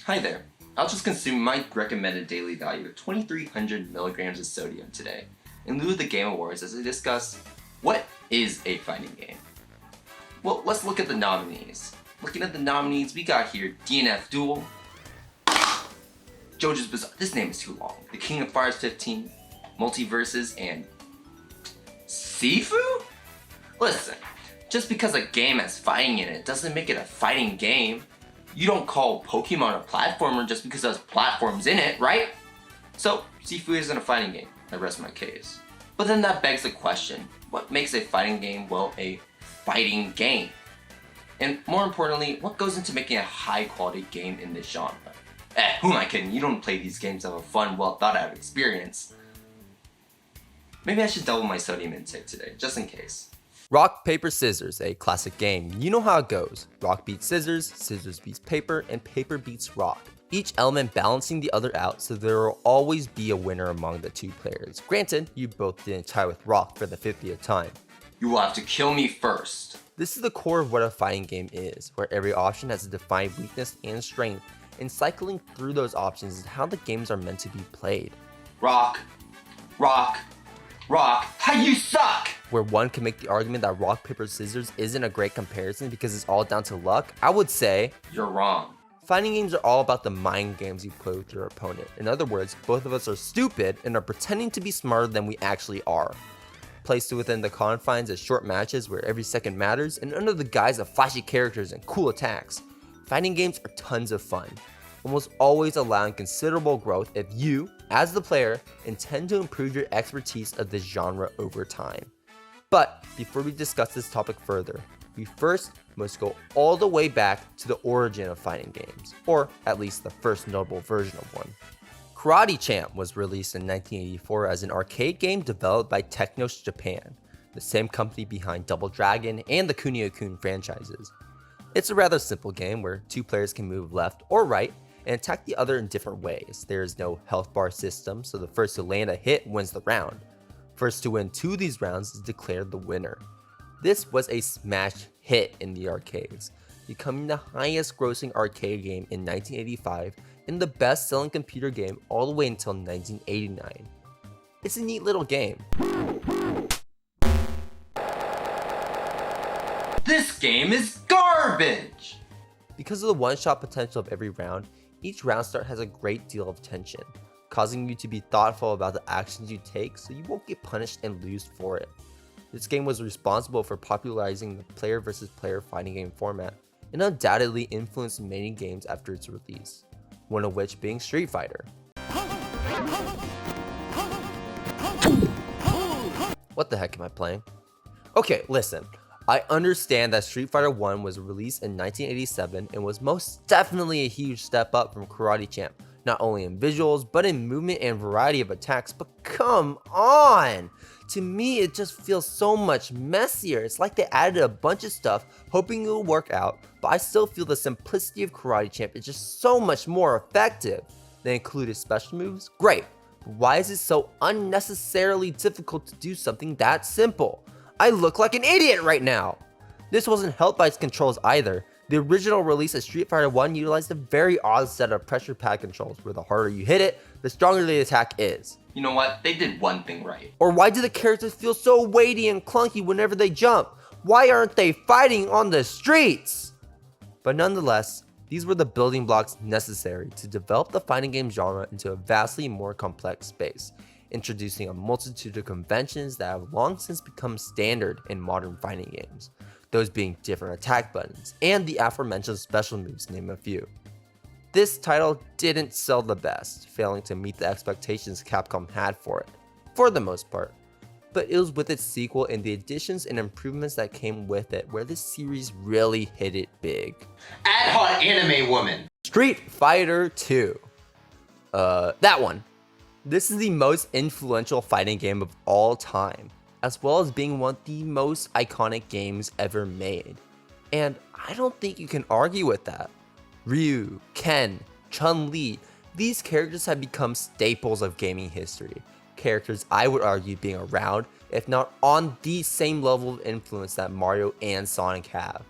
Hi there. I'll just consume my recommended daily value of 2,300 milligrams of sodium today, in lieu of the Game Awards as I discuss what is a fighting game. Well, let's look at the nominees. Looking at the nominees, we got here DNF Duel, JoJo's Bizarre, this name is too long, The King of Fighters 15, Multiverses, and Sifu? Listen, just because a game has fighting in it doesn't make it a fighting game. You don't call Pokemon a platformer just because there's platforms in it, right? So, Sifu isn't a fighting game. I rest my case. But then that begs the question, what makes a fighting game, well, a fighting game? And more importantly, what goes into making a high quality game in this genre? Who am I kidding? You don't play these games to have a fun, well thought out experience. Maybe I should double my sodium intake today, just in case. Rock, paper, scissors, a classic game. You know how it goes. Rock beats scissors, scissors beats paper, and paper beats rock. Each element balancing the other out, so there will always be a winner among the two players. Granted, you both didn't tie with rock for the 50th time. You will have to kill me first. This is the core of what a fighting game is, where every option has a defined weakness and strength, and cycling through those options is how the games are meant to be played. Rock, rock, rock, how you suck! Where one can make the argument that rock, paper, scissors isn't a great comparison because it's all down to luck, I would say you're wrong. Fighting games are all about the mind games you play with your opponent. In other words, both of us are stupid and are pretending to be smarter than we actually are. Placed within the confines of short matches where every second matters and under the guise of flashy characters and cool attacks, fighting games are tons of fun, almost always allowing considerable growth if you, as the player, intend to improve your expertise of this genre over time. But before we discuss this topic further, we first must go all the way back to the origin of fighting games, or at least the first notable version of one. Karate Champ was released in 1984 as an arcade game developed by Technos Japan, the same company behind Double Dragon and the Kunio-kun franchises. It's a rather simple game where two players can move left or right and attack the other in different ways. There is no health bar system, so the first to land a hit wins the round. First to win 2 of these rounds is declared the winner. This was a smash hit in the arcades, becoming the highest grossing arcade game in 1985 and the best selling computer game all the way until 1989. It's a neat little game. This game is garbage! Because of the one-shot potential of every round, each round start has a great deal of tension, causing you to be thoughtful about the actions you take so you won't get punished and lose for it. This game was responsible for popularizing the player versus player fighting game format and undoubtedly influenced many games after its release, one of which being Street Fighter. What the heck am I playing? Okay, listen. I understand that Street Fighter 1 was released in 1987 and was most definitely a huge step up from Karate Champ, not only in visuals, but in movement and variety of attacks, but come on! To me, it just feels so much messier. It's like they added a bunch of stuff, hoping it will work out, but I still feel the simplicity of Karate Champ is just so much more effective. They included special moves, great, but why is it so unnecessarily difficult to do something that simple? I look like an idiot right now! This wasn't helped by its controls either. The original release of Street Fighter 1 utilized a very odd set of pressure pad controls where the harder you hit it, the stronger the attack is. You know what? They did one thing right. Or why do the characters feel so weighty and clunky whenever they jump? Why aren't they fighting on the streets? But nonetheless, these were the building blocks necessary to develop the fighting game genre into a vastly more complex space, introducing a multitude of conventions that have long since become standard in modern fighting games. Those being different attack buttons, and the aforementioned special moves, to name a few. This title didn't sell the best, failing to meet the expectations Capcom had for it, for the most part. But it was with its sequel and the additions and improvements that came with it where this series really hit it big. Ad hot anime woman! Street Fighter 2. That one. This is the most influential fighting game of all time, as well as being one of the most iconic games ever made. And I don't think you can argue with that. Ryu, Ken, Chun-Li, these characters have become staples of gaming history. Characters I would argue being around, if not on the same level of influence that Mario and Sonic have.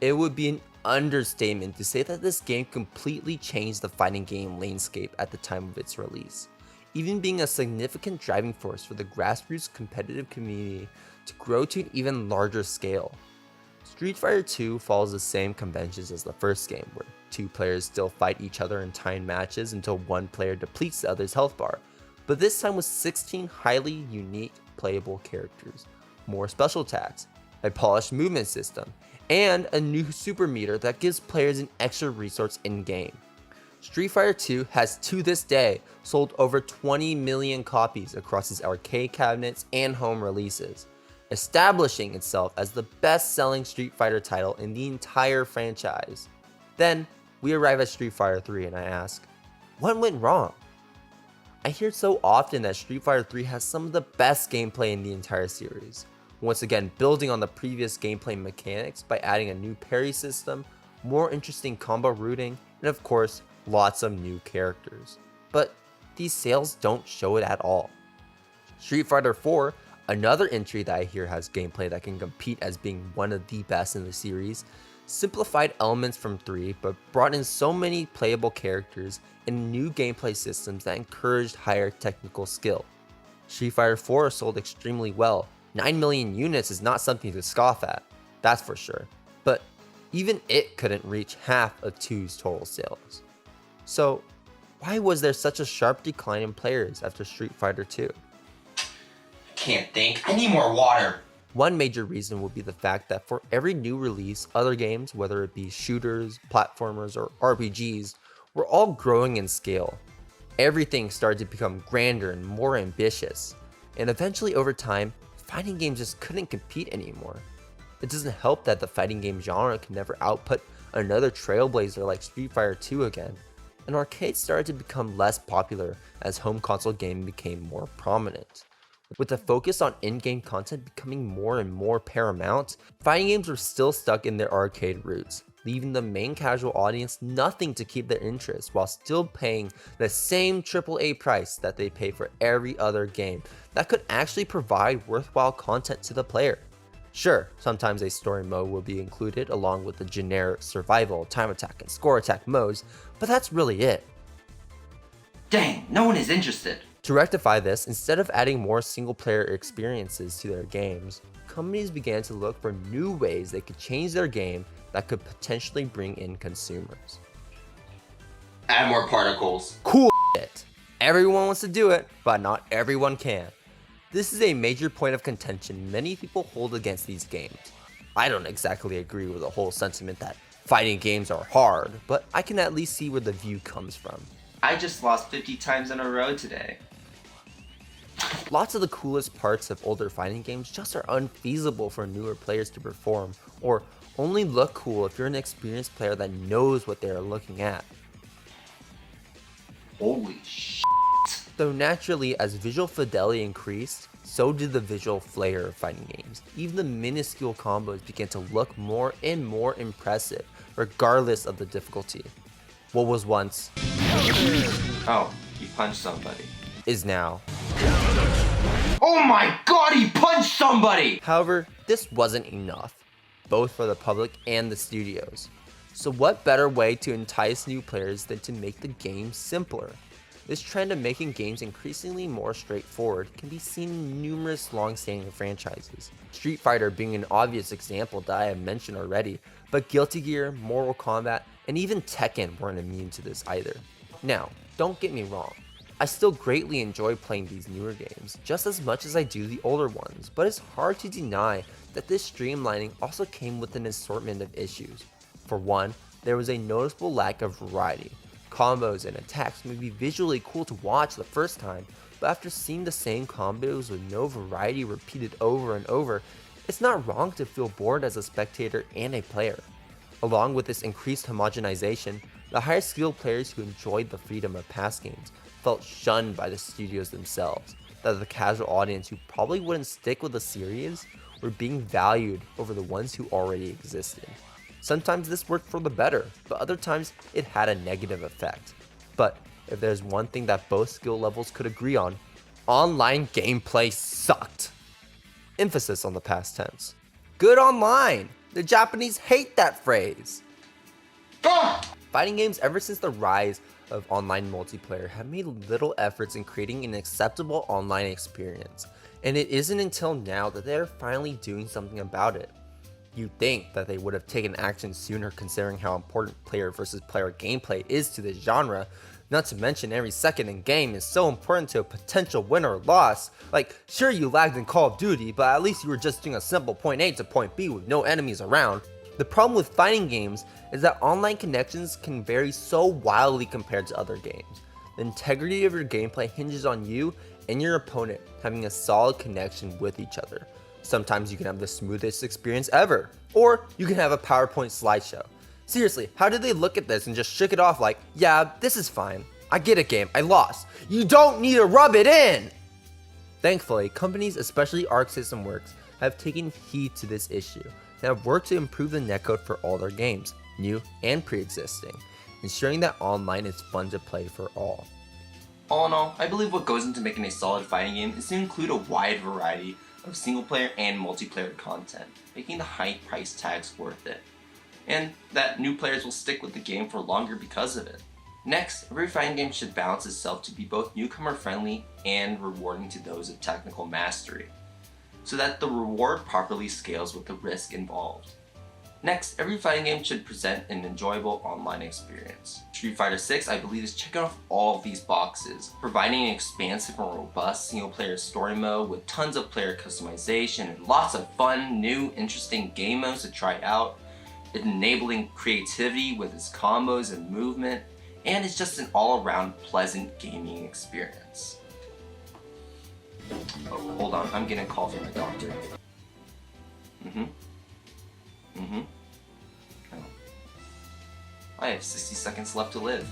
It would be an understatement to say that this game completely changed the fighting game landscape at the time of its release, even being a significant driving force for the grassroots competitive community to grow to an even larger scale. Street Fighter 2 follows the same conventions as the first game, where two players still fight each other in timed matches until one player depletes the other's health bar, but this time with 16 highly unique playable characters, more special attacks, a polished movement system, and a new super meter that gives players an extra resource in-game. Street Fighter 2 has to this day sold over 20 million copies across its arcade cabinets and home releases, establishing itself as the best-selling Street Fighter title in the entire franchise. Then, we arrive at Street Fighter 3 and I ask, what went wrong? I hear so often that Street Fighter 3 has some of the best gameplay in the entire series, once again building on the previous gameplay mechanics by adding a new parry system, more interesting combo routing, and of course, lots of new characters. But these sales don't show it at all. Street Fighter 4, another entry that I hear has gameplay that can compete as being one of the best in the series, simplified elements from 3 but brought in so many playable characters and new gameplay systems that encouraged higher technical skill. Street Fighter 4 sold extremely well. 9 million units is not something to scoff at, that's for sure, but even it couldn't reach half of 2's total sales. So why was there such a sharp decline in players after Street Fighter 2? Can't think. I need more water. One major reason would be the fact that for every new release, other games, whether it be shooters, platformers, or RPGs, were all growing in scale. Everything started to become grander and more ambitious, and eventually over time, fighting games just couldn't compete anymore. It doesn't help that the fighting game genre can never output another trailblazer like Street Fighter 2 again, and arcades started to become less popular as home console gaming became more prominent. With the focus on in-game content becoming more and more paramount, fighting games were still stuck in their arcade roots, leaving the main casual audience nothing to keep their interest while still paying the same AAA price that they pay for every other game that could actually provide worthwhile content to the player. Sure, sometimes a story mode will be included along with the generic survival, time attack, and score attack modes, but that's really it. Dang, no one is interested. To rectify this, instead of adding more single-player experiences to their games, companies began to look for new ways they could change their game that could potentially bring in consumers. Add more particles. Cool shit. Everyone wants to do it, but not everyone can. This is a major point of contention many people hold against these games. I don't exactly agree with the whole sentiment that fighting games are hard, but I can at least see where the view comes from. I just lost 50 times in a row today. Lots of the coolest parts of older fighting games just are unfeasible for newer players to perform, or only look cool if you're an experienced player that knows what they are looking at. Holy shit. So naturally, as visual fidelity increased, so did the visual flair of fighting games. Even the minuscule combos began to look more and more impressive, regardless of the difficulty. What was once, Oh, he punched somebody. is now. Oh my god, he punched somebody! However, this wasn't enough, both for the public and the studios. So what better way to entice new players than to make the game simpler? This trend of making games increasingly more straightforward can be seen in numerous long-standing franchises, Street Fighter being an obvious example that I have mentioned already, but Guilty Gear, Mortal Kombat, and even Tekken weren't immune to this either. Now, don't get me wrong, I still greatly enjoy playing these newer games, just as much as I do the older ones, but it's hard to deny that this streamlining also came with an assortment of issues. For one, there was a noticeable lack of variety. Combos and attacks may be visually cool to watch the first time, but after seeing the same combos with no variety repeated over and over, it's not wrong to feel bored as a spectator and a player. Along with this increased homogenization, the higher skilled players who enjoyed the freedom of past games felt shunned by the studios themselves, that the casual audience who probably wouldn't stick with the series were being valued over the ones who already existed. Sometimes this worked for the better, but other times it had a negative effect. But if there's one thing that both skill levels could agree on, online gameplay sucked. Emphasis on the past tense. Good online! The Japanese hate that phrase. Fighting games, ever since the rise of online multiplayer, have made little efforts in creating an acceptable online experience, and it isn't until now that they are finally doing something about it. You'd think that they would have taken action sooner, considering how important player versus player gameplay is to this genre, not to mention every second in game is so important to a potential win or loss. Like, sure, you lagged in Call of Duty, but at least you were just doing a simple point A to point B with no enemies around. The problem with fighting games is that online connections can vary so wildly compared to other games. The integrity of your gameplay hinges on you and your opponent having a solid connection with each other. Sometimes you can have the smoothest experience ever, or you can have a PowerPoint slideshow. Seriously, how did they look at this and just shook it off like, yeah, this is fine. I get it, game, I lost. You don't need to rub it in! Thankfully, companies, especially Arc System Works, have taken heed to this issue and have worked to improve the netcode for all their games, new and pre-existing, ensuring that online is fun to play for all. All in all, I believe what goes into making a solid fighting game is to include a wide variety of single player and multiplayer content, making the high price tags worth it, and that new players will stick with the game for longer because of it. Next, every fighting game should balance itself to be both newcomer friendly and rewarding to those of technical mastery, so that the reward properly scales with the risk involved. Next, every fighting game should present an enjoyable online experience. Street Fighter 6, I believe, is checking off all of these boxes, providing an expansive and robust single-player story mode with tons of player customization and lots of fun, new, interesting game modes to try out, enabling creativity with its combos and movement, and it's just an all-around pleasant gaming experience. Oh, hold on, I'm getting a call from my doctor. Oh. I have 60 seconds left to live.